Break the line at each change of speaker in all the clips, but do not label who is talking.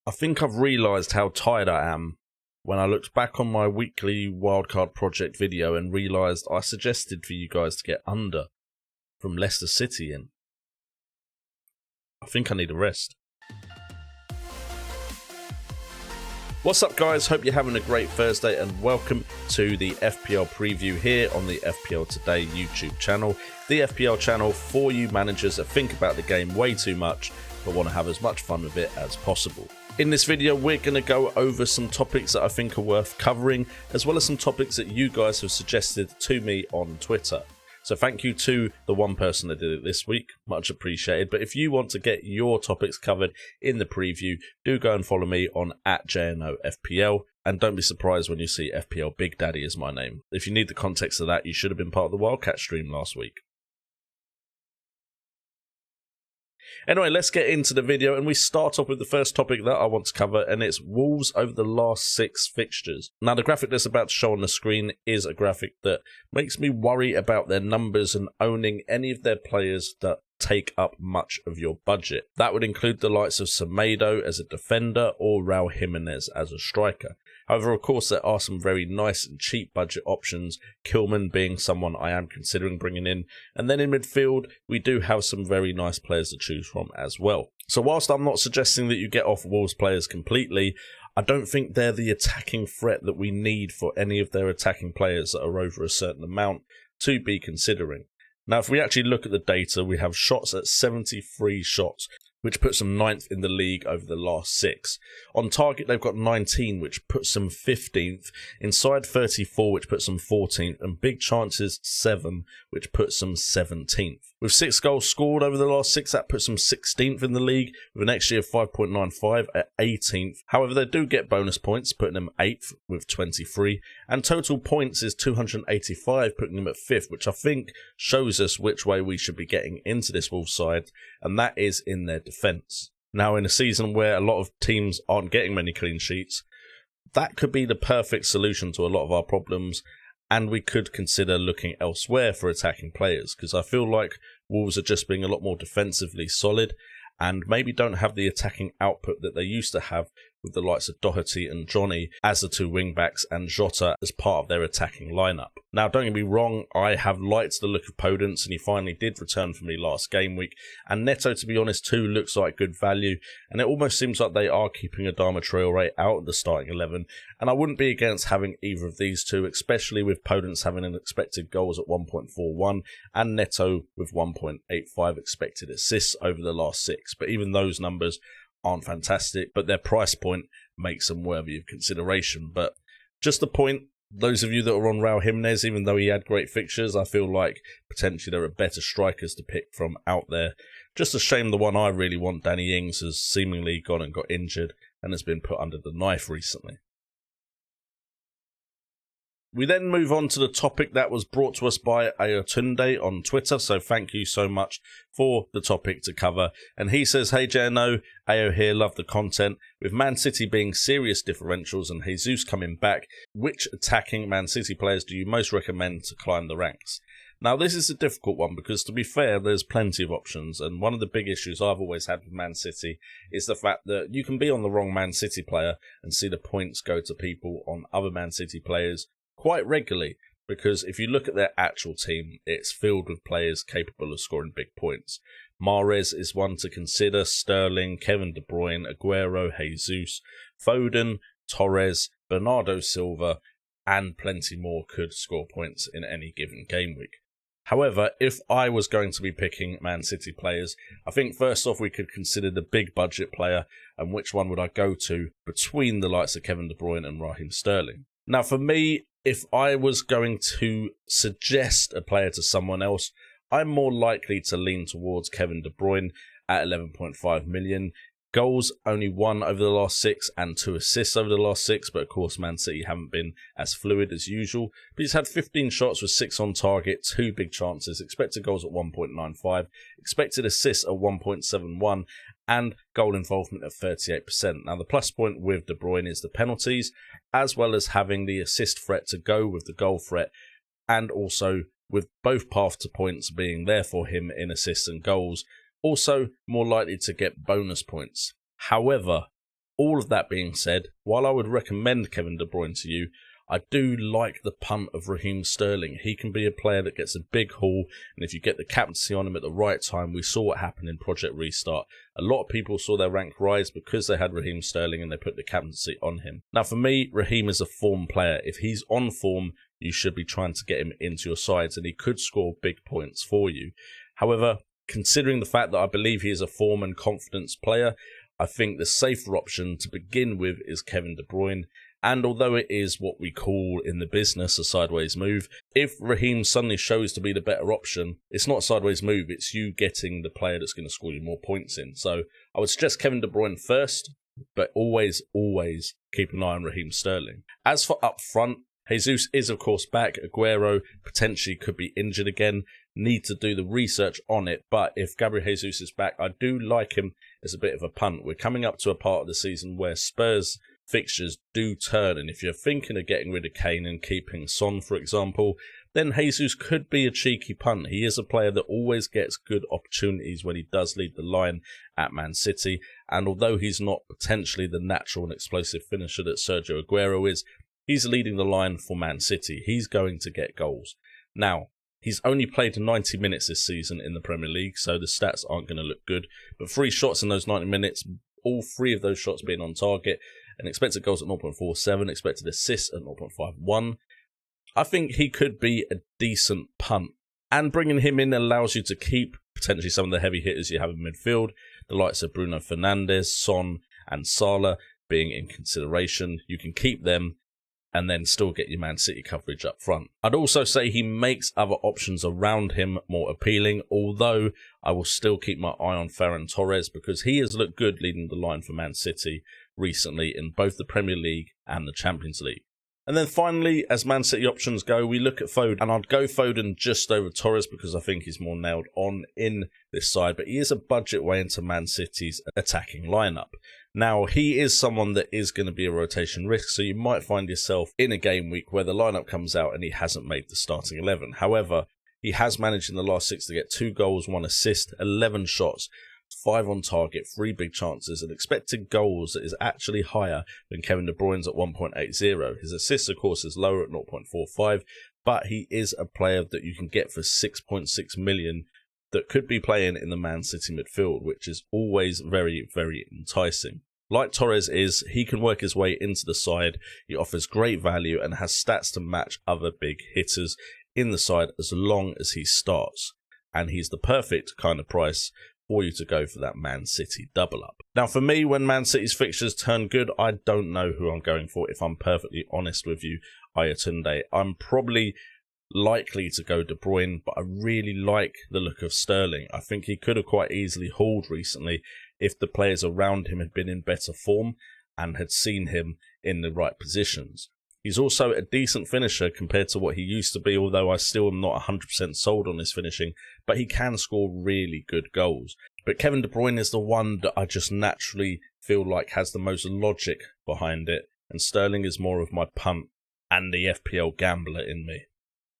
I think I've realised how tired I am when I looked back on my weekly wildcard project video and realised I suggested for you guys to get under from Leicester City in. I think I need a rest. What's up guys, hope you're having a great Thursday and welcome to the FPL preview here on the FPL Today YouTube channel. The FPL channel for you managers that think about the game way too much but want to have as much fun with it as possible. In this video we're going to go over some topics that I think are worth covering, as well as some topics that you guys have suggested to me on Twitter. So thank you to the one person that did it this week, much appreciated. But if you want to get your topics covered in the preview, do go and follow me on @JNOFPL. And don't be surprised when you see FPL Big Daddy is my name. If you need the context of that, you should have been part of the Wildcat stream last week. Anyway, let's get into the video, and we start off with the first topic that I want to cover, and it's Wolves over the last 6 fixtures. Now, the graphic that's about to show on the screen is a graphic that makes me worry about their numbers and owning any of their players that take up much of your budget. That would include the likes of Semedo as a defender or Raul Jimenez as a striker. However, of course, there are some very nice and cheap budget options, Kilman being someone I am considering bringing in. And then in midfield, we do have some very nice players to choose from as well. So whilst I'm not suggesting that you get off Wolves players completely, I don't think they're the attacking threat that we need for any of their attacking players that are over a certain amount to be considering. Now, if we actually look at the data, we have shots at 73 shots, which puts them 9th in the league over the last 6. On target, they've got 19, which puts them 15th. Inside 34, which puts them 14th. And big chances, 7, which puts them 17th. With 6 goals scored over the last 6, that puts them 16th in the league, with an XG of 5.95 at 18th. However, they do get bonus points, putting them 8th with 23. And total points is 285, putting them at 5th, which I think shows us which way we should be getting into this Wolves side, and that is in their defence. Now, in a season where a lot of teams aren't getting many clean sheets, that could be the perfect solution to a lot of our problems, and we could consider looking elsewhere for attacking players, because I feel like Wolves are just being a lot more defensively solid and maybe don't have the attacking output that they used to have with the likes of Doherty and Johnny as the 2 wing-backs and Jota as part of their attacking lineup. Now, don't get me wrong, I have liked the look of Podence, and he finally did return for me last game week. And Neto, to be honest, too, looks like good value, and it almost seems like they are keeping Adama Traore out of the starting 11, and I wouldn't be against having either of these two, especially with Podence having an expected goals at 1.41 and Neto with 1.85 expected assists over the last 6. But even those numbers aren't fantastic, but their price point makes them worthy of consideration. But just the point, those of you that are on Raul Jimenez, even though he had great fixtures, I feel like potentially there are better strikers to pick from out there. Just a shame the one I really want, Danny Ings, has seemingly gone and got injured and has been put under the knife recently. We then move on to the topic that was brought to us by Ayotunde on Twitter, so thank you so much for the topic to cover. And he says, "Hey JNO, Ayo here, love the content. With Man City being serious differentials and Jesus coming back, which attacking Man City players do you most recommend to climb the ranks?" Now, this is a difficult one because, to be fair, there's plenty of options, and one of the big issues I've always had with Man City is the fact that you can be on the wrong Man City player and see the points go to people on other Man City players quite regularly, because if you look at their actual team, it's filled with players capable of scoring big points. Mahrez is one to consider, Sterling, Kevin De Bruyne, Aguero, Jesus, Foden, Torres, Bernardo Silva, and plenty more could score points in any given game week. However, if I was going to be picking Man City players, I think first off we could consider the big budget player, and which one would I go to between the likes of Kevin De Bruyne and Raheem Sterling. Now, for me, if I was going to suggest a player to someone else, I'm more likely to lean towards Kevin De Bruyne at 11.5 million. Goals, only 1 over the last 6 and 2 assists over the last 6, but of course Man City haven't been as fluid as usual. But he's had 15 shots with 6 on target, 2 big chances, expected goals at 1.95, expected assists at 1.71, and goal involvement at 38%. Now, the plus point with De Bruyne is the penalties, as well as having the assist threat to go with the goal threat, and also with both path to points being there for him in assists and goals, also more likely to get bonus points. However, All of that being said, while I would recommend Kevin De Bruyne to you, I do like the punt of Raheem Sterling. He can be a player that gets a big haul, and if you get the captaincy on him at the right time, we saw what happened in Project Restart. A lot of people saw their rank rise because they had Raheem Sterling and they put the captaincy on him. Now for me, Raheem is a form player. If he's on form, you should be trying to get him into your sides, and he could score big points for you. However, considering the fact that I believe he is a form and confidence player, I think the safer option to begin with is Kevin De Bruyne. And although it is what we call in the business a sideways move, if Raheem suddenly shows to be the better option, it's not a sideways move, it's you getting the player that's going to score you more points in. So I would suggest Kevin De Bruyne first, but always keep an eye on Raheem Sterling. As for up front, Jesus is of course back. Aguero potentially could be injured again. Need to do the research on it, but if Gabriel Jesus is back, I do like him as a bit of a punt. We're coming up to a part of the season where Spurs fixtures do turn, and if you're thinking of getting rid of Kane and keeping Son, for example, then Jesus could be a cheeky punt. He is a player that always gets good opportunities when he does lead the line at Man City, and although he's not potentially the natural and explosive finisher that Sergio Aguero is, he's leading the line for Man City. He's going to get goals. Now, he's only played 90 minutes this season in the Premier League, so the stats aren't going to look good, but 3 shots in those 90 minutes, all 3 of those shots being on target, and expected goals at 0.47, expected assists at 0.51. I think he could be a decent punt. And bringing him in allows you to keep potentially some of the heavy hitters you have in midfield, the likes of Bruno Fernandes, Son and Salah being in consideration. You can keep them and then still get your Man City coverage up front. I'd also say he makes other options around him more appealing, although I will still keep my eye on Ferran Torres because he has looked good leading the line for Man City recently in both the Premier League and the Champions League. And then finally, as Man City options go, we look at Foden, and I'd go Foden just over Torres because I think he's more nailed on in this side, but he is a budget way into Man City's attacking lineup. Now, he is someone that is going to be a rotation risk, so you might find yourself in a game week where the lineup comes out and he hasn't made the starting 11. However, he has managed in the last 6 to get 2 goals, 1 assist, 11 shots, 5 on target, 3 big chances, and expected goals that is actually higher than Kevin De Bruyne's at 1.80. His assists, of course, is lower at 0.45, but he is a player that you can get for 6.6 million that could be playing in the Man City midfield, which is always very, very enticing. Like Torres is, he can work his way into the side, he offers great value and has stats to match other big hitters in the side as long as he starts. And he's the perfect kind of price for you to go for that Man City double up. Now for me, when Man City's fixtures turn good, I don't know who I'm going for, if I'm perfectly honest with you, Ayatunde. I'm probably likely to go De Bruyne, but I really like the look of Sterling. I think he could have quite easily hauled recently if the players around him had been in better form and had seen him in the right positions. He's also a decent finisher compared to what he used to be, although I still am not 100% sold on his finishing, but he can score really good goals. But Kevin De Bruyne is the one that I just naturally feel like has the most logic behind it, and Sterling is more of my punt and the FPL gambler in me.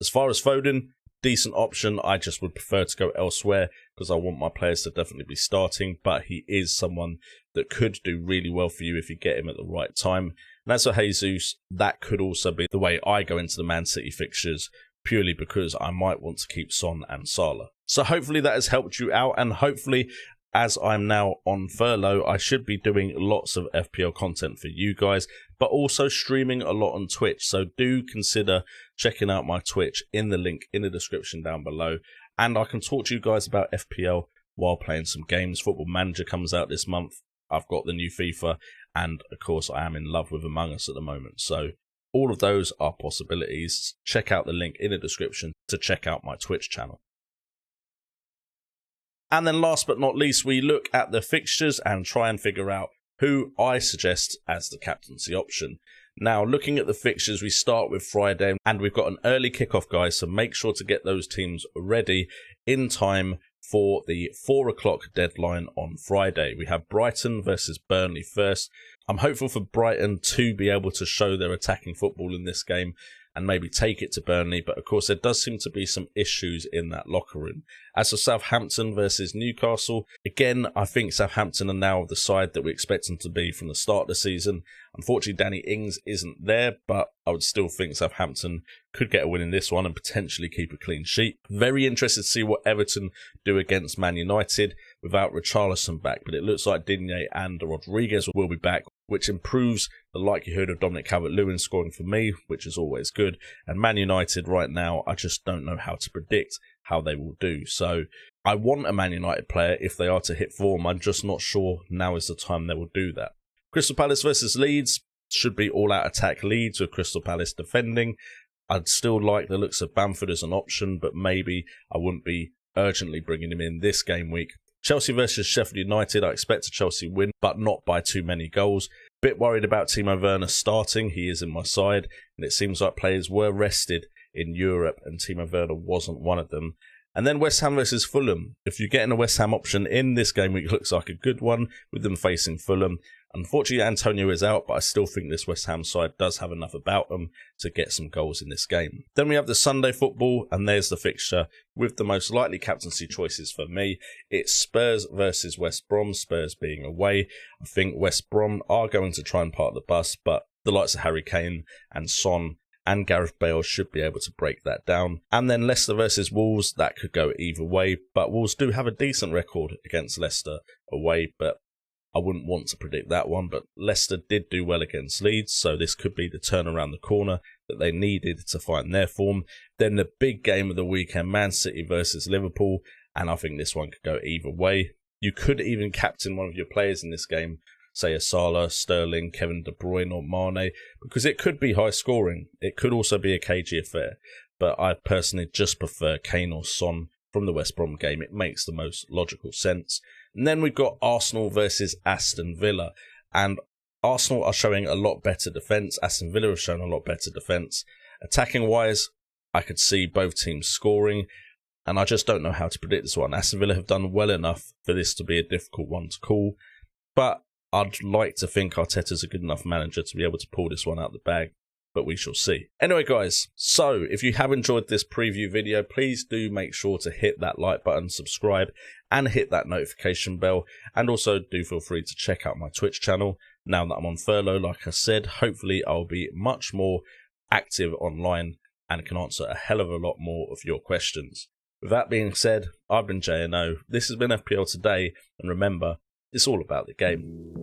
As far as Foden, decent option. I just would prefer to go elsewhere because I want my players to definitely be starting, but he is someone that could do really well for you if you get him at the right time. And as for Jesus, that could also be the way I go into the Man City fixtures, purely because I might want to keep Son and Salah. So hopefully that has helped you out, and hopefully, as I'm now on furlough, I should be doing lots of FPL content for you guys, but also streaming a lot on Twitch. So do consider checking out my Twitch in the link in the description down below. And I can talk to you guys about FPL while playing some games. Football Manager comes out this month. I've got the new FIFA, and of course I am in love with Among Us at the moment. So all of those are possibilities. Check out the link in the description to check out my Twitch channel. And then last but not least, we look at the fixtures and try and figure out who I suggest as the captaincy option. Now, looking at the fixtures, we start with Friday, and we've got an early kickoff, guys, so make sure to get those teams ready in time for the 4 o'clock deadline on Friday. We have Brighton versus Burnley first. I'm hopeful for Brighton to be able to show their attacking football in this game and maybe take it to Burnley. But of course, there does seem to be some issues in that locker room. As for Southampton versus Newcastle, again, I think Southampton are now the side that we expect them to be from the start of the season. Unfortunately, Danny Ings isn't there, but I would still think Southampton could get a win in this one and potentially keep a clean sheet. Very interested to see what Everton do against Man United without Richarlison back, but it looks like Digne and Rodriguez will be back, which improves the likelihood of Dominic Calvert-Lewin scoring for me, which is always good. And Man United right now, I just don't know how to predict how they will do. So I want a Man United player if they are to hit form. I'm just not sure now is the time they will do that. Crystal Palace versus Leeds should be all-out attack Leeds with Crystal Palace defending. I'd still like the looks of Bamford as an option, but maybe I wouldn't be urgently bringing him in this game week. Chelsea versus Sheffield United, I expect a Chelsea win, but not by too many goals. Bit worried about Timo Werner starting. He is in my side, and it seems like players were rested in Europe, and Timo Werner wasn't one of them. And then West Ham versus Fulham. If you're getting a West Ham option in this game week, it looks like a good one with them facing Fulham. Unfortunately, Antonio is out, but I still think this West Ham side does have enough about them to get some goals in this game. Then we have the Sunday football, and there's the fixture with the most likely captaincy choices for me. It's Spurs versus West Brom, Spurs being away. I think West Brom are going to try and park the bus, but the likes of Harry Kane and Son and Gareth Bale should be able to break that down. And then Leicester versus Wolves, that could go either way, but Wolves do have a decent record against Leicester away, but I wouldn't want to predict that one. But Leicester did do well against Leeds, so this could be the turn around the corner that they needed to find their form. Then the big game of the weekend, Man City versus Liverpool, and I think this one could go either way. You could even captain one of your players in this game, say a Salah, Sterling, Kevin De Bruyne or Mane, because it could be high scoring. It could also be a cagey affair, but I personally just prefer Kane or Son from the West Brom game. It makes the most logical sense. And then we've got Arsenal versus Aston Villa, and Arsenal are showing a lot better defence. Aston Villa have shown a lot better defence. Attacking wise, I could see both teams scoring, and I just don't know how to predict this one. Aston Villa have done well enough for this to be a difficult one to call, but I'd like to think Arteta's a good enough manager to be able to pull this one out of the bag, but we shall see. Anyway, guys, so if you have enjoyed this preview video, please do make sure to hit that like button, subscribe, and hit that notification bell. And also do feel free to check out my Twitch channel. Now that I'm on furlough, like I said, hopefully I'll be much more active online and can answer a hell of a lot more of your questions. With that being said, I've been JNO, this has been FPL Today, and remember, it's all about the game.